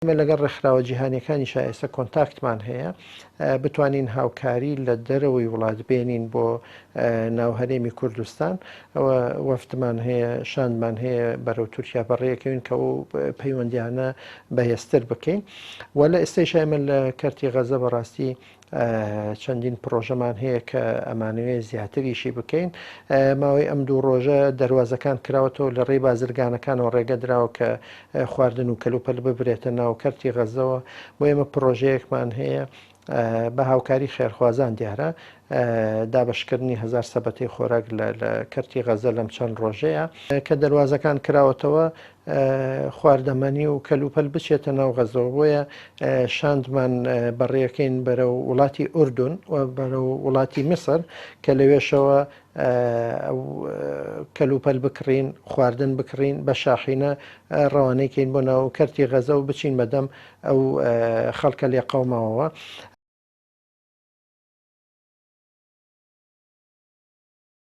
لەگەڵ ڕێکخراوە جیهانیەکانی ئێستا کۆنتاکتمان هەیە بتوانین هاوکاری لە دەرەوەی وڵات بێنین بۆ ناوهەرێمی کوردستان ئەوە وەفتمان هەیە شانمان هەیە بەرەو تورکیا بەڕێەکەوین کە ئەو پەیوەندیانە بەهێزتر بکەین و لە ئێستای ئێمە لە کەرتی غەزە بەڕاستی چەندین پرۆژەمان هەیە کە ئەمانوێ زیاتریشی بکەین ماوەی ئەم دوو ڕۆژە دەواازەکان کراوەتەوە لە ڕێی بازرگانەکانەوە ڕێگە درراوە کە خواردن و کەلوپەل ببرێتە ناو کەرتی غەزەوە بۆ ئێمە پرۆژەیەکمان هەیە بە هاوکاری خێرخوازان دیارە دابشکردنی هزار سەبەتی خۆراک لە کەرتی غەزە لەم چەند ڕۆژەیە کە دەواازەکان کراوەتەوە خواردەمەنی و کەلوپەل بچێتە ناو غەزەوە بۆیە شاندمان بەڕێەکەین بەرە وڵاتی ئوردون و بەرە وڵاتی میسر کە لەوێشەوە کەلوپەل بکڕین خواردن بکڕین بە شاخینە ڕەوانەیەکەین بۆ ناو کەرتی غەزە و بچین بەدەم ئەو خەڵکە لێ قەومەوە